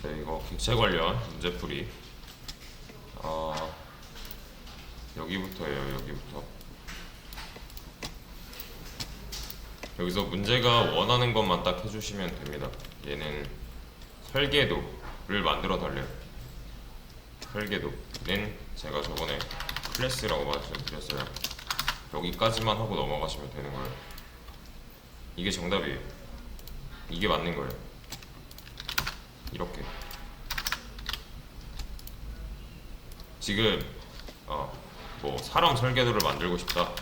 네, 이거 객체 관련 문제풀이. 여기부터예요. 여기부터. 여기서 문제가 원하는 것만 딱 해주시면 됩니다. 얘는 설계도를 만들어 달래요. 설계도는 제가 저번에 클래스라고 말씀드렸어요. 여기까지만 하고 넘어가시면 되는 거예요. 이게 정답이에요. 이게 맞는 거예요. 이렇게. 지금 뭐 사람 설계도를 만들고 싶다.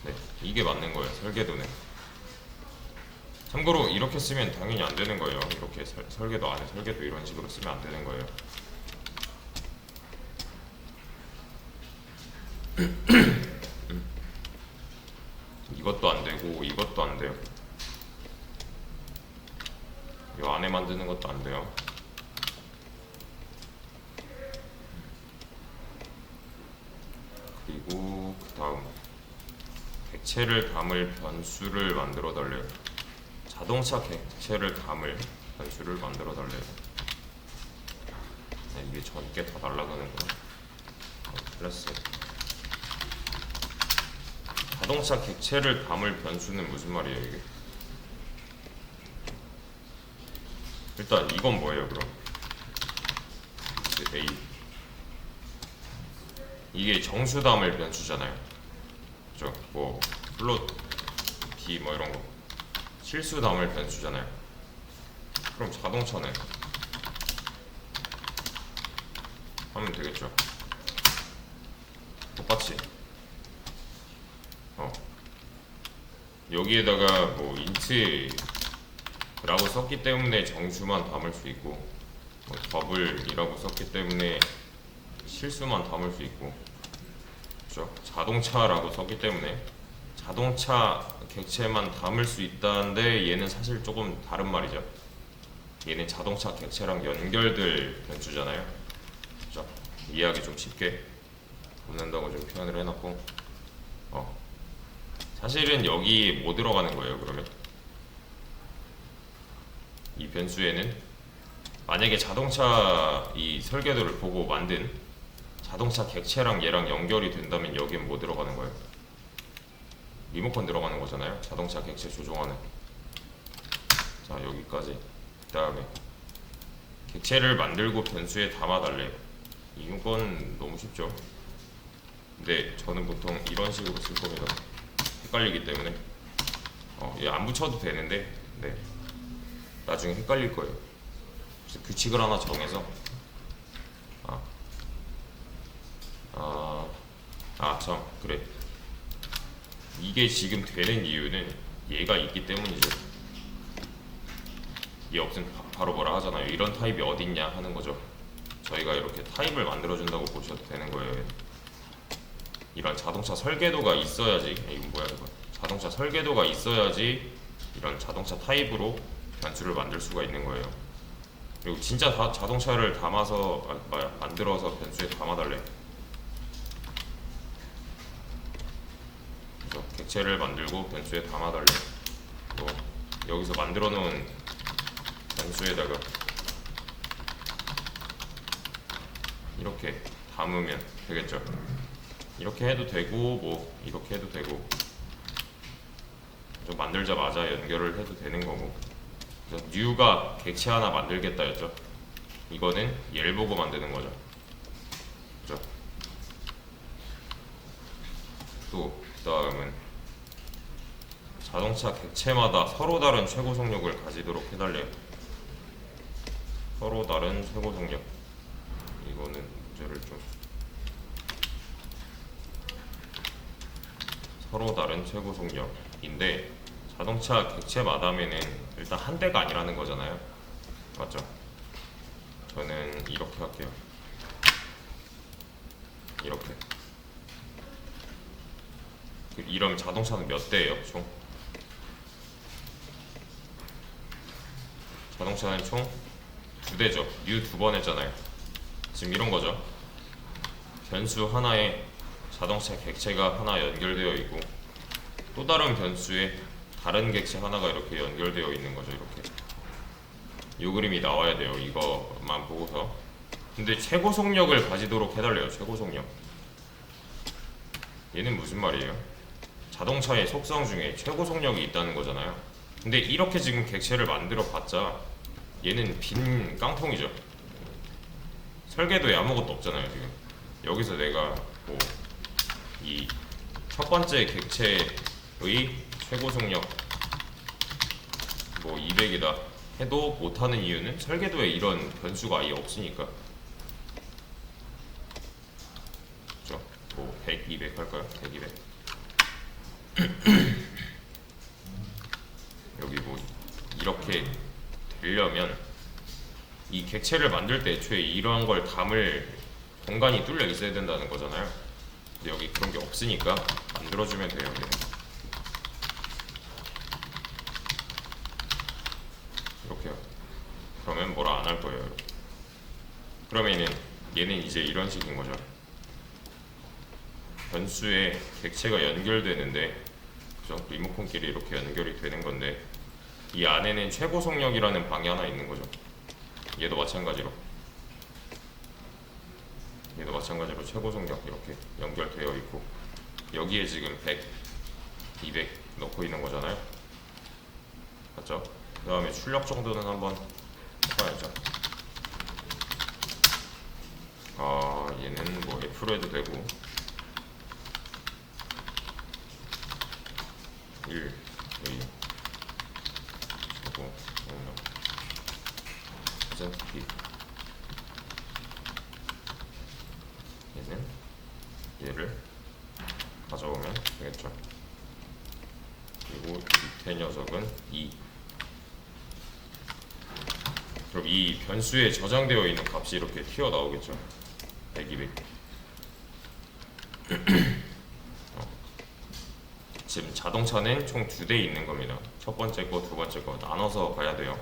네, 이게 맞는 거예요. 설계도는. 참고로 이렇게 쓰면 당연히 안 되는 거예요. 이렇게 설계도 안에 설계도 이런 식으로 쓰면 안 되는 거예요. 이것도 안 되고 이것도 안 돼요. 이 안에 만드는 것도 안 돼요. 그리고 그 다음 객체를 담을 변수를 만들어 달래요. 자동차 객체를 담을 변수를 만들어 달래요. 네, 이게 전께 다 날라가는구나. 클래스. 자동차 객체를 담을 변수는 무슨 말이에요 이게? 일단 이건 뭐예요 그럼? A. 이게 정수 담을 변수잖아요. 그죠? 뭐 플롯 D 뭐 이런 거 실수 담을 변수잖아요. 그럼 자동차는 하면 되겠죠. 똑같이 여기에다가 뭐 인트라고 썼기 때문에 정수만 담을 수 있고 뭐 더블이라고 썼기 때문에 실수만 담을 수 있고, 그렇죠? 자동차라고 썼기 때문에 자동차 객체만 담을 수 있다는데 얘는 사실 조금 다른 말이죠. 얘는 자동차 객체랑 연결될 변수잖아요. 그렇죠? 이해하기 좀 쉽게 붙는다고 좀 표현을 해놨고, 사실은 여기 뭐 들어가는 거예요 그러면? 이 변수에는 만약에 자동차 이 설계도를 보고 만든 자동차 객체랑 얘랑 연결이 된다면 여기엔 뭐 들어가는 거예요? 리모컨 들어가는 거잖아요. 자동차 객체 조종하는. 자, 여기까지. 그 다음에 객체를 만들고 변수에 담아달래요. 이건 너무 쉽죠. 근데 저는 보통 이런 식으로 쓸 겁니다. 헷갈리기 때문에 얘 안 붙여도 되는데 네, 나중에 헷갈릴 거예요. 그래서 규칙을 하나 정해서 참 그래, 이게 지금 되는 이유는 얘가 있기 때문이죠. 얘 없으면 바로 뭐라 하잖아요. 이런 타입이 어딨냐 하는 거죠. 저희가 이렇게 타입을 만들어준다고 보셔도 되는 거예요. 이런 자동차 설계도가 있어야지, 이건 뭐야 이거, 자동차 설계도가 있어야지 이런 자동차 타입으로 변수를 만들 수가 있는 거예요. 그리고 진짜 자동차를 담아서 만들어서 변수에 담아달래. 그래서 객체를 만들고 변수에 담아달래. 뭐 여기서 만들어 놓은 변수에다가 이렇게 담으면 되겠죠. 이렇게 해도 되고 뭐 이렇게 해도 되고, 좀 만들자마자 연결을 해도 되는 거고. 그래서 뉴가 객체 하나 만들겠다였죠. 이거는 얘를 보고 만드는 거죠. 그죠? 또 그다음은 자동차 객체마다 서로 다른 최고 속력을 가지도록 해달래요. 서로 다른 최고 속력. 이거는 문제를 좀 서로 다른 최고 속력인데 자동차 객체마다면은 일단 한 대가 아니라는 거잖아요. 맞죠? 저는 이렇게 할게요. 이렇게. 이러면 자동차는 몇 대예요, 총? 자동차는 총 2대죠. 뉴 2번 했잖아요. 지금 이런 거죠. 변수 하나에 자동차 객체가 하나 연결되어 있고 또 다른 변수에 다른 객체 하나가 이렇게 연결되어 있는 거죠. 이렇게. 요 그림이 나와야 돼요. 이거만 보고서. 근데 최고 속력을 가지도록 해달래요. 최고 속력. 얘는 무슨 말이에요? 자동차의 속성 중에 최고 속력이 있다는 거잖아요. 근데 이렇게 지금 객체를 만들어 봤자 얘는 빈 깡통이죠. 설계도에 아무것도 없잖아요. 지금 여기서 내가 뭐 이 첫 번째 객체의 최고 속력 뭐 200이다 해도 못하는 이유는 설계도에 이런 변수가 아예 없으니까. 그죠? 뭐 100, 200 할까요? 100, 200 여기 뭐 이렇게 되려면 이 객체를 만들 때 애초에 이러한 걸 담을 공간이 뚫려 있어야 된다는 거잖아요. 근데 여기 그런 게 없으니까 만들어주면 돼요. 얘는. 이렇게요. 그러면 뭐라 안 할 거예요. 이렇게. 그러면은 얘는 이제 이런 식인 거죠. 변수에 객체가 연결되는데, 그죠? 리모컨끼리 이렇게 연결이 되는 건데, 이 안에는 최고 속력이라는 방이 하나 있는 거죠. 얘도 마찬가지로 최고 속력 이렇게 연결되어 있고, 여기에 지금 100, 200 넣고 있는 거잖아요. 맞죠? 그 다음에 출력 정도는 한번 해봐야죠. 얘는 뭐 F로 해도 되고 1, 2 최고 속력 %P. 얘는 얘를 가져오면 되겠죠. 그리고 밑에 녀석은 2. 그럼 이 변수에 저장되어 있는 값이 이렇게 튀어나오겠죠. 100, 200. 지금 자동차는 총 2대 있는 겁니다. 첫 번째 거, 두 번째 거 나눠서 봐야 돼요.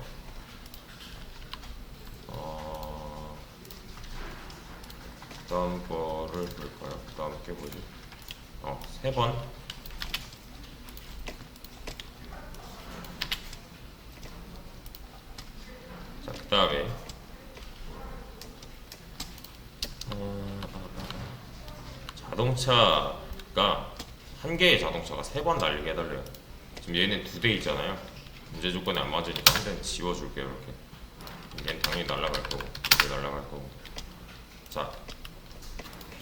그 다음 거를 볼까요? 그 다음 게 뭐지? 3번. 자, 그 다음에 자동차가 한 개의 자동차가 3번 달리게 해달래요. 지금 얘는 2대 있잖아요. 문제 조건이 안 맞으니까 한 대는 지워줄게요. 이렇게. 얘는 당연히 날아갈 거고, 이게 날아갈 거고. 자,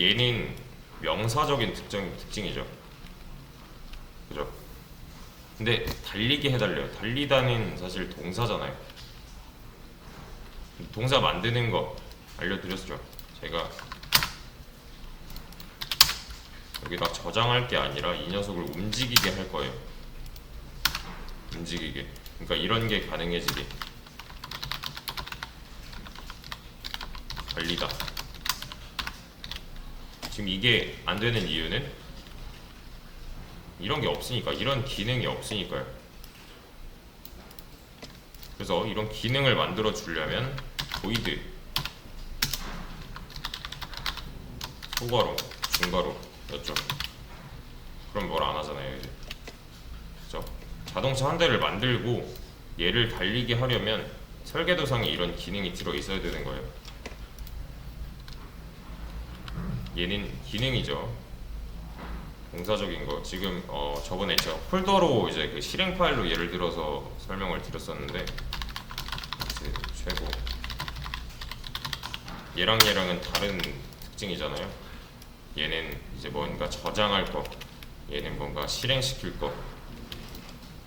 얘는 명사적인 특징이죠. 그죠? 근데 달리게 해달래요. 달리다는 사실 동사잖아요. 동사 만드는 거 알려드렸죠. 제가 여기다 저장할 게 아니라 이 녀석을 움직이게 할 거예요. 움직이게. 그러니까 이런 게 가능해지게. 달리다. 지금 이게 안 되는 이유는 이런 게 없으니까, 이런 기능이 없으니까요. 그래서 이런 기능을 만들어 주려면 void 소괄호, 중괄호 였죠. 그럼 뭘 안 하잖아요, 이제. 그죠? 자동차 한 대를 만들고 얘를 달리게 하려면 설계도상에 이런 기능이 들어 있어야 되는 거예요. 얘는 기능이죠. 동사적인 거. 지금 저번에 제가 폴더로 이제 그 실행 파일로 예를 들어서 설명을 드렸었는데, 최고. 얘랑은 다른 특징이잖아요. 얘는 이제 뭔가 저장할 거, 얘는 뭔가 실행시킬 거.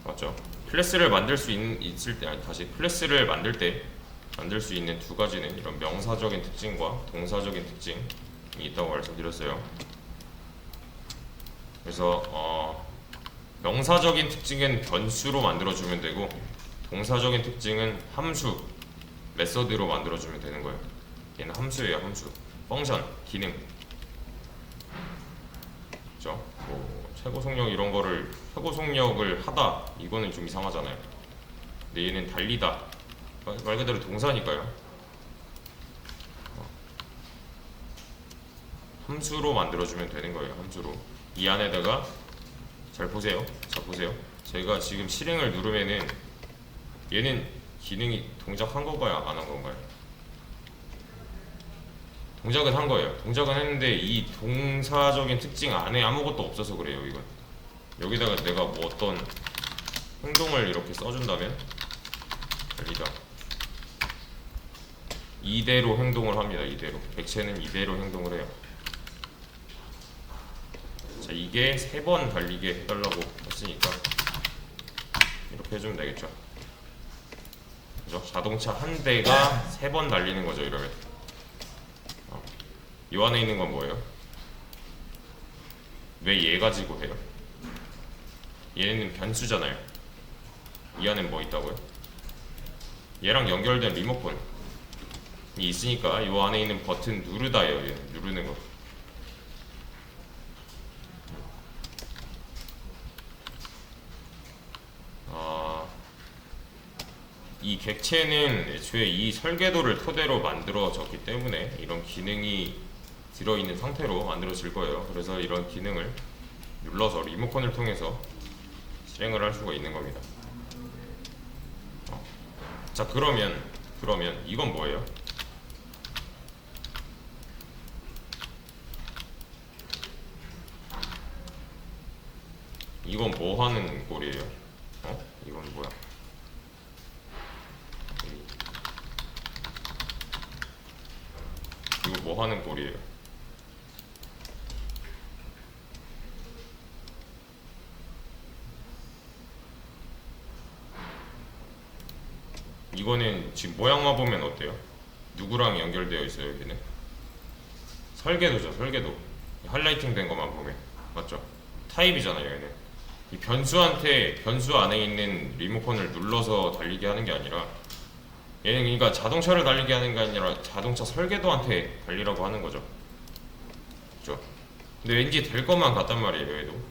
맞죠? 클래스를 만들 수 있을 때, 클래스를 만들 수 있는 두 가지는 이런 명사적인 특징과 동사적인 특징이 있다고 말씀드렸어요. 그래서 명사적인 특징은 변수로 만들어주면 되고, 동사적인 특징은 함수, 메서드로 만들어주면 되는 거예요. 얘는 함수예요, 함수. 펑션, 기능. 그죠? 뭐 최고 속력 이런 거를 최고 속력을 하다, 이거는 좀 이상하잖아요. 근데 얘는 달리다, 말 그대로 동사니까요. 함수로 만들어주면 되는 거예요. 함수로. 이 안에다가 잘 보세요. 자, 보세요. 제가 지금 실행을 누르면은 얘는 기능이 동작한 건가요? 안 한 건가요? 동작은 한 거예요. 동작은 했는데 이 동사적인 특징 안에 아무것도 없어서 그래요. 이건 여기다가 내가 뭐 어떤 행동을 이렇게 써준다면 달리다 이대로 행동을 합니다. 이대로 객체는 이대로 행동을 해요. 자, 이게 3번 달리게 해달라고 했으니까 이렇게 해주면 되겠죠. 그죠? 자동차 한 대가 3번 달리는 거죠. 이러면 이 안에 있는 건 뭐예요? 왜 얘 가지고 해요? 얘는 변수잖아요. 이 안에 뭐 있다고요? 얘랑 연결된 리모컨이 있으니까 이 안에 있는 버튼 누르다예요. 얘 누르는 거. 이 객체는 애초에 이 설계도를 토대로 만들어졌기 때문에 이런 기능이 들어있는 상태로 만들어질 거예요. 그래서 이런 기능을 눌러서 리모컨을 통해서 실행을 할 수가 있는 겁니다. 자, 그러면 이건 뭐예요? 이건 뭐 하는 꼴이에요? 이건 뭐야? 이거 뭐 하는 꼴이에요? 이거는 지금 모양만 보면 어때요? 누구랑 연결되어 있어요? 여기는 설계도죠. 설계도 하이라이팅 된 것만 보면 맞죠? 타입이잖아요. 얘는 이 변수 안에 있는 리모컨을 눌러서 달리게 하는 게 아니라 얘는 그러니까 자동차를 달리게 하는 게 아니라 자동차 설계도한테 달리라고 하는 거죠. 그죠? 근데 왠지 될 것만 같단 말이에요. 얘도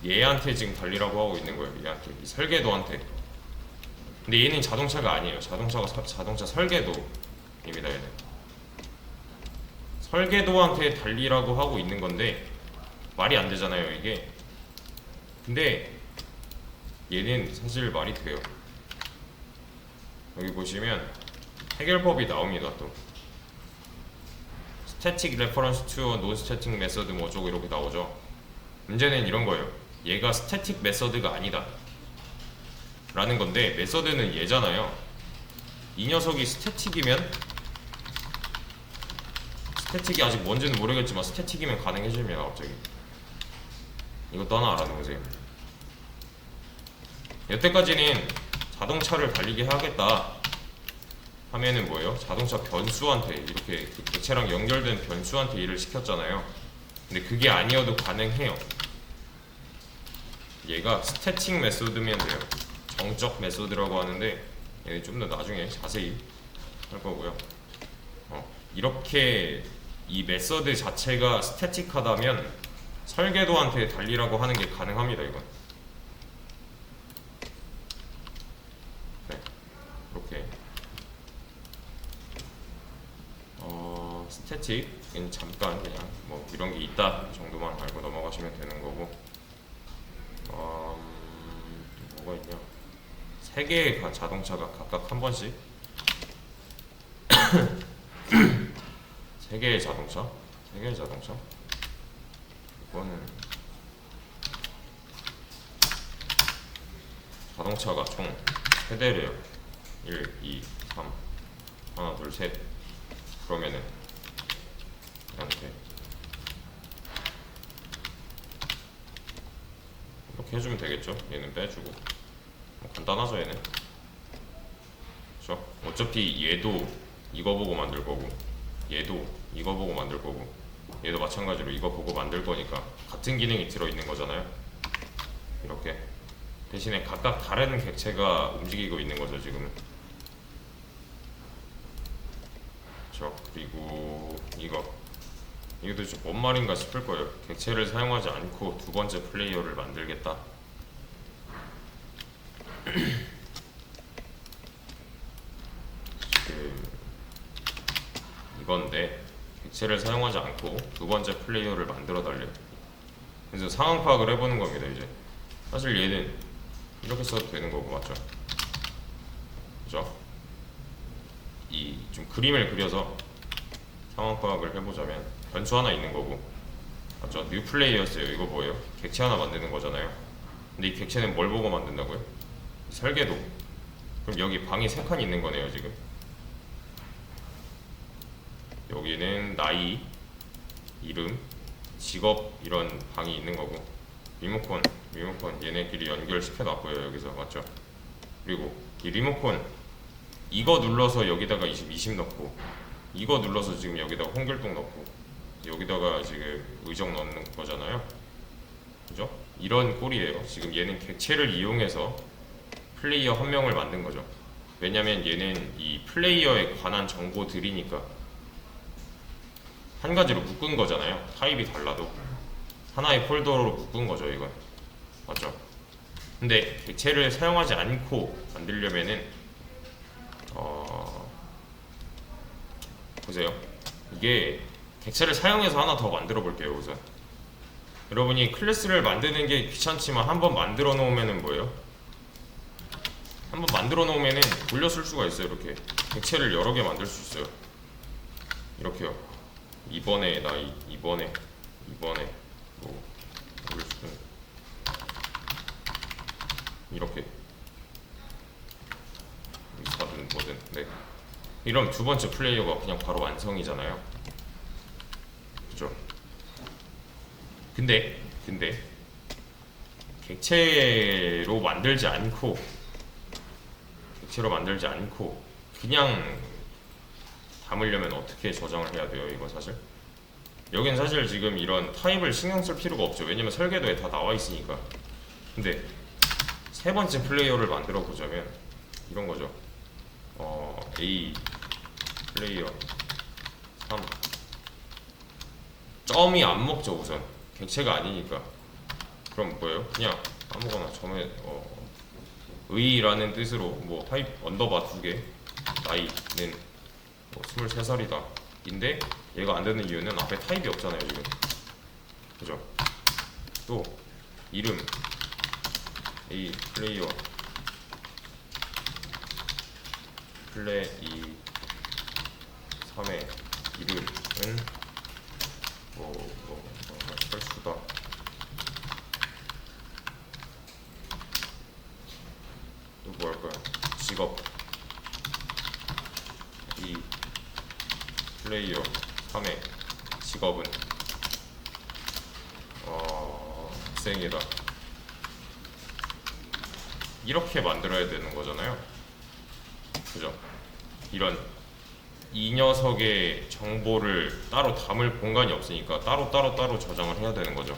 얘한테 지금 달리라고 하고 있는 거예요. 얘한테, 이 설계도한테. 근데 얘는 자동차가 아니에요. 자동차 설계도입니다. 얘는 설계도한테 달리라고 하고 있는 건데 말이 안 되잖아요, 이게. 근데 얘는 사실 말이 돼요. 여기 보시면 해결법이 나옵니다. 또 static reference to non-static method 뭐 어쩌고 이렇게 나오죠. 문제는 이런 거예요. 얘가 static method가 아니다 라는 건데, 메서드는 얘잖아요. 이 녀석이 스태틱이면, 스태틱이 아직 뭔지는 모르겠지만 스태틱이면 가능해집니다. 갑자기 이것도 하나 알아두세요. 여태까지는 자동차를 달리게 하겠다 하면은 뭐예요? 자동차 변수한테 이렇게 그 객체랑 연결된 변수한테 일을 시켰잖아요. 근데 그게 아니어도 가능해요. 얘가 스태틱 메소드면 돼요. 정적 메소드라고 하는데 얘는 좀 더 나중에 자세히 할 거고요. 이렇게 이 메소드 자체가 스태틱하다면 설계도한테 달리라고 하는 게 가능합니다. 이건 네, 이렇게 스태틱은 잠깐 그냥 뭐 이런 게 있다 정도만 알고 넘어가시면 되는 거고, 뭐가 있냐? 3개의 자동차가 각각 한 번씩 3개의 자동차 이거는 자동차가 총 3대래요. 1, 2, 3 하나, 둘, 셋. 그러면은 이렇게 해주면 되겠죠. 얘는 빼주고 간단하죠. 얘는 그렇죠. 어차피 얘도 이거 보고 만들 거고 얘도 이거 보고 만들 거고 얘도 마찬가지로 이거 보고 만들 거니까 같은 기능이 들어있는 거잖아요. 이렇게 대신에 각각 다른 객체가 움직이고 있는 거죠 지금은. 그렇죠. 그리고 이것도 좀 뭔 말인가 싶을 거예요. 객체를 사용하지 않고 두 번째 플레이어를 만들겠다. 이건데 객체를 사용하지 않고 두 번째 플레이어를 만들어 달래요. 그래서 상황 파악을 해보는 겁니다. 이제 사실 얘는 이렇게 써도 되는 거고 맞죠? 좀 그림을 그려서 상황 파악을 해보자면 변수 하나 있는 거고, 맞죠? 뉴 플레이어였어요. 이거 뭐예요? 객체 하나 만드는 거잖아요. 근데 이 객체는 뭘 보고 만든다고요? 설계도. 그럼 여기 방이 3칸 있는 거네요 지금. 여기는 나이, 이름, 직업 이런 방이 있는 거고, 리모컨 얘네끼리 연결시켜 놨고요 여기서. 맞죠? 그리고 이 리모컨 이거 눌러서 여기다가 20 넣고, 이거 눌러서 지금 여기다가 홍길동 넣고, 여기다가 지금 의정 넣는 거잖아요. 그죠? 이런 꼴이에요. 지금 얘는 객체를 이용해서 플레이어 한 명을 만든 거죠. 왜냐면 얘는 이 플레이어에 관한 정보들이니까 한 가지로 묶은 거잖아요. 타입이 달라도 하나의 폴더로 묶은 거죠 이건. 맞죠? 근데 객체를 사용하지 않고 만들려면은 보세요. 이게 객체를 사용해서 하나 더 만들어 볼게요 우선. 여러분이 클래스를 만드는 게 귀찮지만 한번 만들어 놓으면은 뭐예요? 한번 만들어 놓으면은 돌려 쓸 수가 있어요. 이렇게 객체를 여러 개 만들 수 있어요. 이렇게요. 이번에 뭐 올릴 수는 이렇게 의사든 뭐든. 네. 이러면 두 번째 플레이어가 그냥 바로 완성이잖아요. 그죠? 근데 객체로 만들지 않고 그냥 담으려면 어떻게 저장을 해야 돼요? 이거 사실 여긴 사실 지금 이런 타입을 신경 쓸 필요가 없죠. 왜냐면 설계도에 다 나와 있으니까. 근데 세 번째 플레이어를 만들어 보자면 이런 거죠. A 플레이어 3 점이 안 먹죠 우선. 객체가 아니니까. 그럼 뭐예요? 그냥 아무거나 점에 의라는 뜻으로 뭐 타입 언더바 2개, 나이는 뭐 23살이다 인데 얘가 안 되는 이유는 앞에 타입이 없잖아요 지금. 그죠? 또 이름 A 플레이어 플레이 3의 이름은 철수다. 또 뭐 할까요? 직업 이 플레이어 3의 직업은 학생이다. 이렇게 만들어야 되는 거잖아요. 그죠? 이 녀석의 정보를 따로 담을 공간이 없으니까 따로 저장을 해야 되는 거죠.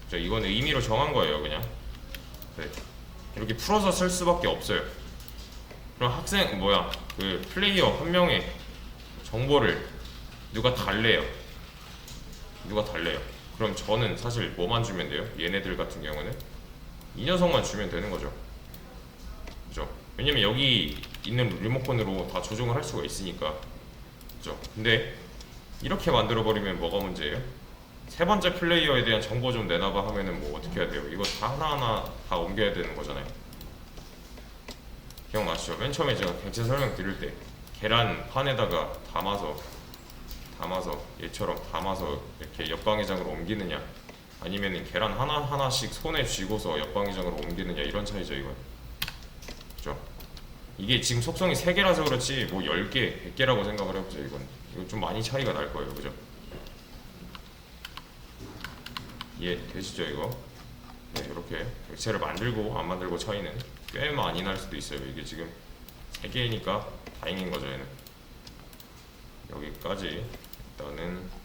그죠? 이건 의미로 정한 거예요 그냥. 네. 이렇게 풀어서 쓸 수밖에 없어요. 그럼 그 플레이어 한 명의 정보를 누가 달래요. 그럼 저는 사실 뭐만 주면 돼요? 얘네들 같은 경우는 이 녀석만 주면 되는 거죠. 그죠? 왜냐면 여기 있는 리모컨으로 다 조정을 할 수가 있으니까. 그죠? 근데 이렇게 만들어 버리면 뭐가 문제예요? 세 번째 플레이어에 대한 정보 좀 내놔봐 하면은 뭐 어떻게 해야 돼요? 이거 다 하나하나 다 옮겨야 되는 거잖아요. 기억나시죠? 맨 처음에 제가 객체 설명 드릴 때 계란 판에다가 담아서 얘처럼 담아서 이렇게 옆방위장으로 옮기느냐, 아니면은 계란 하나씩 손에 쥐고서 옆방위장으로 옮기느냐, 이런 차이죠 이건. 그죠? 이게 지금 속성이 3개라서 그렇지 뭐 10개, 100개라고 생각을 해보죠. 이거 좀 많이 차이가 날 거예요. 그죠? 이해되시죠 이거? 네, 이렇게 객체를 만들고 안 만들고 차이는 꽤 많이 날 수도 있어요. 이게 지금 3개니까 다행인 거죠 얘는. 여기까지 일단은